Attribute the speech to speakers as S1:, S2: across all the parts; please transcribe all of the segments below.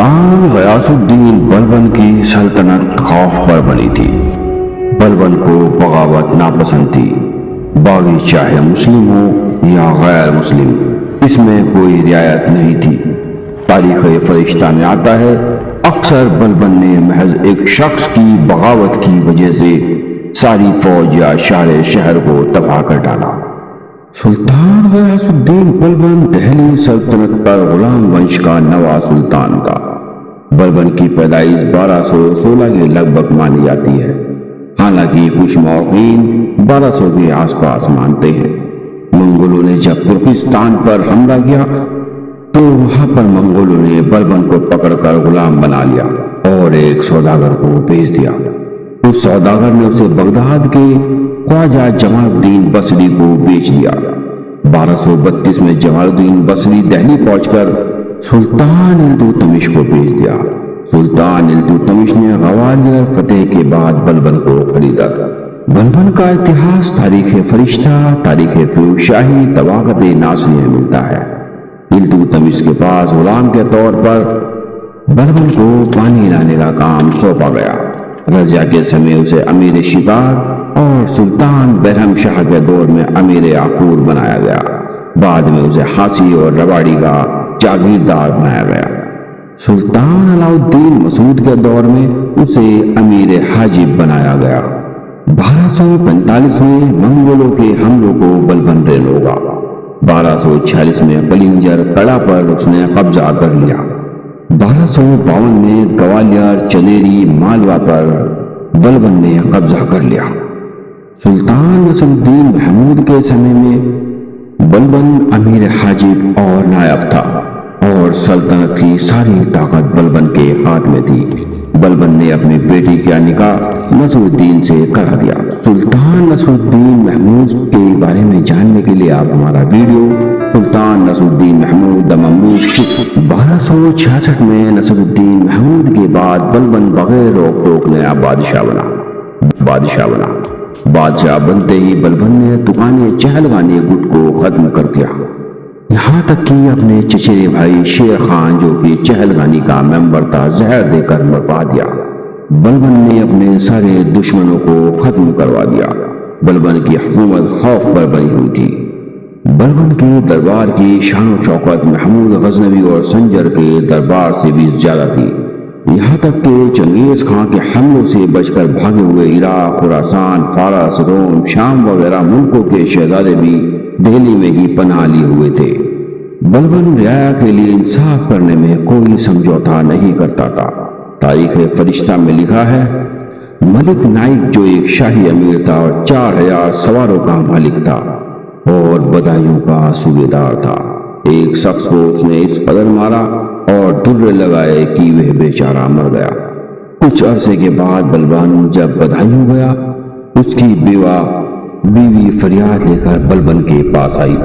S1: سلطان غیاث الدین بلبن کی سلطنت خوف پر بنی تھی۔ بلبن کو بغاوت ناپسند تھی، باغی چاہے مسلم ہو یا غیر مسلم، اس میں کوئی رعایت نہیں تھی۔ تاریخ فرشتہ میں آتا ہے اکثر بلبن نے محض ایک شخص کی بغاوت کی وجہ سے ساری فوج یا شہر کو تباہ کر ڈالا۔ سلطان غیاث الدین بلبن دہلی سلطنت پر غلام ونش کا نواں سلطان تھا۔ بلبن کی پیدائش 1216 کے لگ بھگ مانی جاتی ہے، حالانکہ کچھ مورخین 1200 کے آس پاس مانتے ہیں۔ منگولوں نے جب ترکستان پر حملہ کیا تو وہاں پر منگولوں نے بلبن کو پکڑ کر غلام بنا لیا اور ایک سوداگر کو بیچ دیا۔ اس سوداگر نے اسے بغداد کے خواجہ جمال الدین بصری کو بیچ دیا۔ 1232 میں جمال الدین بصری دہلی پہنچ کر سلطان التمش کو بیچ دیا۔ سلطان التمش نے گوالیار فتح کے بعد بلبن کو خریدا۔ بلبن کا اتہاس تاریخ فرشتہ، تاریخ فیروز شاہی، طبقات ناصری میں ملتا ہے۔ التمش کے پاس غلام کے طور پر بلبن کو پانی لانے کا کام سونپا گیا۔ رضیہ کے سمے اسے امیر شکار اور سلطان بہرام شاہ کے دور میں امیر عقور بنایا گیا۔ بعد میں اسے حاسی اور رواڑی کا جاگیردار بنایا گیا۔ سلطان علاء الدین مسعود کے دور میں اسے امیر حاجب بنایا گیا۔ 1245 میں منگولوں کے حملوں کو بلبن نے روکا۔ 1246 میں کلنجر کڑا پر اس نے قبضہ کر لیا۔ 1252 میں گوالیار، چنیری، مالوا پر بلبن نے قبضہ کر لیا۔ سلطان نصر الدین محمود کے سمے میں بلبن امیر حاجب اور نائب تھا اور سلطنت کی ساری طاقت بلبن کے ہاتھ میں تھی۔ بلبن نے اپنی بیٹی کا نکاح نصر الدین سے کرا دیا۔ سلطان نصر الدین محمود کے بارے میں جاننے کے لیے آپ ہمارا ویڈیو سلطان نصر الدین محمود مملوک 1266 میں نصر الدین محمود کے بعد بلبن بغیر روک ٹوک نیا بادشاہ بنا۔ بادشاہ بنتے ہی بلبن نے تکانے چہلگانی گٹ کو ختم کر دیا، یہاں تک کہ اپنے چچیرے بھائی شیر خان جو کہ چہلگانی کا ممبر تھا زہر دے کر مروا دیا۔ بلبن نے اپنے سارے دشمنوں کو ختم کروا دیا۔ بلبن کی حکومت خوف پر بنی ہوئی تھی۔ بلبن کے دربار کی شان و شوکت محمود غزنوی اور سنجر کے دربار سے بھی زیادہ تھی، یہاں تک کہ چنگیز خان کے حملوں سے بچ کر بھاگے ہوئے عراق، خراسان، فارس، روم، شام وغیرہ ملکوں کے شہزادے بھی دہلی میں ہی پناہ لیے ہوئے تھے۔ بلبن رعایا کے لیے انصاف کرنے میں کوئی سمجھوتا نہیں کرتا تھا۔ تاریخ فرشتہ میں لکھا ہے ملک نائک جو ایک شاہی امیر تھا اور 4000 سواروں کا مالک تھا اور بدایوں کا صوبیدار تھا، ایک شخص کو اس نے اس قدر مارا اور درے لگائے کہ وہ بیچارہ مر گیا۔ کچھ عرصے کے بعد بلبن جب بدایوں گیا، اس کی بیوی فریاد لے کر بلبن کے پاس آئی۔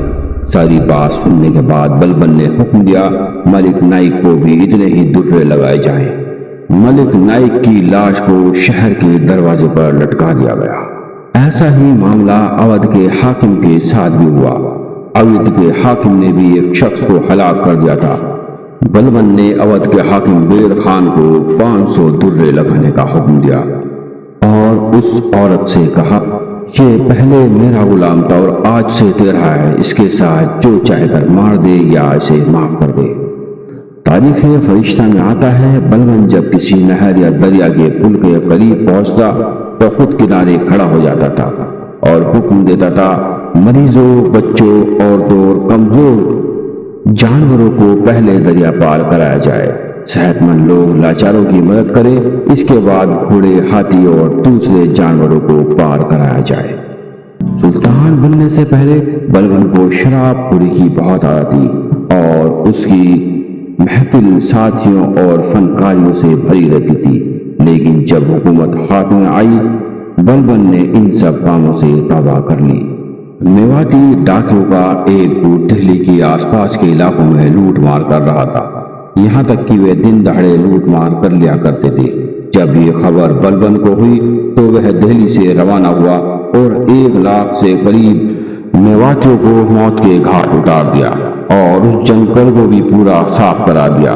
S1: ساری بات سننے کے بعد بلبن نے حکم دیا ملک نائک کو بھی اتنے ہی درے لگائے جائیں۔ ملک نائک کی لاش کو شہر کے دروازے پر لٹکا دیا گیا۔ ایسا ہی معاملہ اودھ کے حاکم کے ساتھ بھی ہوا۔ اودھ کے حاکم نے بھی ایک شخص کو ہلاک کر دیا تھا۔ بلبن نے اودھ کے حاکم بیر خان کو 500 درے لگانے کا حکم دیا اور اس عورت سے کہا یہ پہلے میرا غلام تھا اور آج سے تیرا ہے، اس کے ساتھ جو چاہے کر مار دے یا اسے معاف کر دے۔ تاریخ فرشتہ میں آتا ہے بلبن جب کسی نہر یا دریا کے پل کے قریب پہنچتا تو خود کنارے کھڑا ہو جاتا تھا اور حکم دیتا تھا مریضوں، بچوں، عورتوں اور کمزور جانوروں کو پہلے دریا پار کرایا جائے، صحت مند لوگ لاچاروں کی مدد کریں، اس کے بعد گھوڑے، ہاتھی اور دوسرے جانوروں کو پار کرایا جائے۔ سلطان بننے سے پہلے بلبن کو شراب خوری کی بہت عادت تھی اور اس کی محفل ساتھیوں اور فنکاریوں سے بھری رہتی تھی، لیکن جب حکومت ہاتھ میں آئی بلبن نے ان سب کاموں سے توبہ کر لی۔ میواتی ڈاکیوں کا ایک گروپ دہلی کے آس پاس کے علاقوں میں لوٹ مار کر رہا تھا، یہاں تک کہ وہ دن دہاڑے لوٹ مار کر لیا کرتے تھے۔ جب یہ خبر بلبن کو ہوئی تو وہ دہلی سے روانہ ہوا اور 1 لاکھ سے قریب میواتیوں کو موت کے گھاٹ اتار دیا اور اس جنگل کو بھی پورا صاف کرا دیا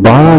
S1: 12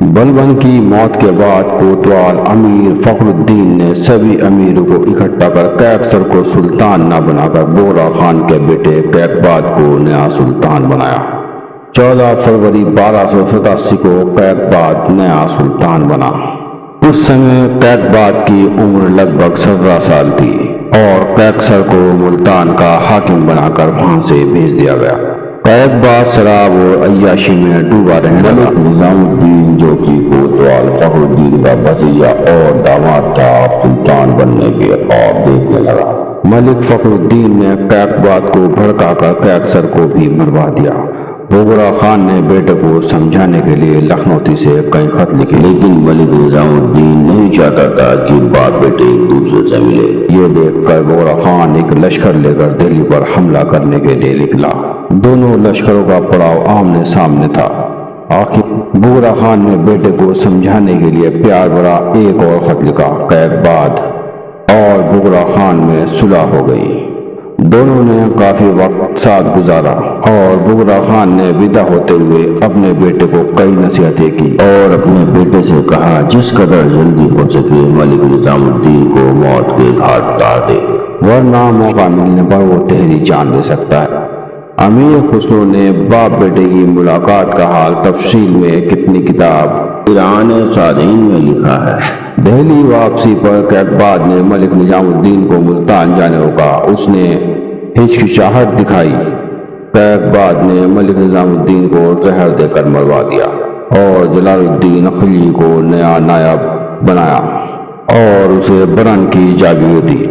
S1: بلبن کی موت کے بعد کوتوال امیر فخر الدین نے سبھی امیروں کو اکٹھا کر کیکسر کو سلطان نہ بنا کر بغرا خان کے بیٹے کیقباد کو نیا سلطان بنایا۔ 14 فروری 1287 کو کیقباد نیا سلطان بنا۔ اس سمے کیقباد کی عمر لگ بھگ 17 سال تھی اور کیکسر کو ملتان کا حاکم بنا کر وہاں سے بھیج دیا گیا۔ کیقباد شراب اور عیاشی میں ڈوبا رہنے لگا۔ نظام الدین جو کہ کوتوال فخر الدین کا بھتیجا اور داماد تھا، سلطان بننے کے خواب دیکھنے لگا۔ ملک فخر الدین نے کیقباد کو بھڑکا کر کیکسر کو بھی مروا دیا۔ بغرا خان نے بیٹے کو سمجھانے کے لیے لکھنؤ سے کئی خط لکھے، لیکن ملک نظام الدین نہیں چاہتا تھا کہ باپ بیٹے ایک دوسرے سے ملے۔ یہ دیکھ کر بغرا خان ایک لشکر لے کر دہلی پر حملہ کرنے کے لیے نکلا۔ دونوں لشکروں کا پڑاؤ آمنے سامنے تھا۔ آخر بغرا خان نے بیٹے کو سمجھانے کے لیے پیار بھرا ایک اور خط لکھا۔ کیقباد اور بغرا خان میں صلح ہو گئی۔ دونوں نے کافی وقت ساتھ گزارا اور بغرا خان نے ودا ہوتے ہوئے اپنے بیٹے کو کئی نصیحتیں کی اور اپنے بیٹے سے کہا جس قدر جلدی ہو سکے ملک نظام الدین کو موت کے گھاٹ اتار دے، ورنہ موقع ملنے پر وہ تیری جان لے سکتا ہے۔ امیر خسرو نے باپ بیٹے کی ملاقات کا حال تفصیل میں کتنی کتاب ایران صادقین میں لکھا ہے۔ دہلی واپسی پر کیقباد نے ملک نظام الدین کو ملتان جانے کو کہا۔ اس نے ہچکچاہٹ دکھائی۔ کیقباد نے ملک نظام الدین کو زہر دے کر مروا دیا اور جلال الدین خلجی کو نیا نائب بنایا اور اسے برن کی جاگیر دی۔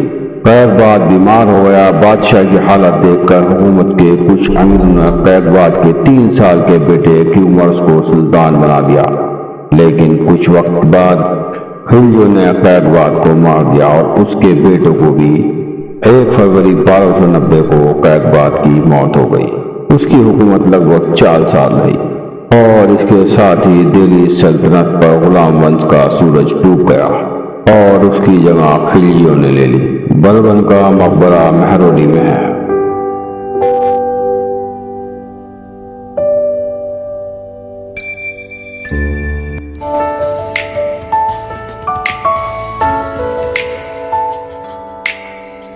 S1: کیقباد بیمار ہو گیا۔ بادشاہ کی حالت دیکھ کر حکومت کے کچھ امیروں نے کیقباد کے 3 سال کے بیٹے کیومرث کو سلطان بنا دیا، لیکن کچھ وقت بعد خلجیوں نے کیقباد کو مار دیا اور اس کے بیٹوں کو بھی۔ 1 فروری 1290 کو کیقباد کی موت ہو گئی۔ اس کی حکومت لگ بھگ 4 سال رہی اور اس کے ساتھ ہی دہلی سلطنت پر غلام ونش کا سورج ڈوب گیا اور اس کی جگہ خلجیوں نے لے لی۔ بلبن کا مقبرہ مہرودی میں ہے۔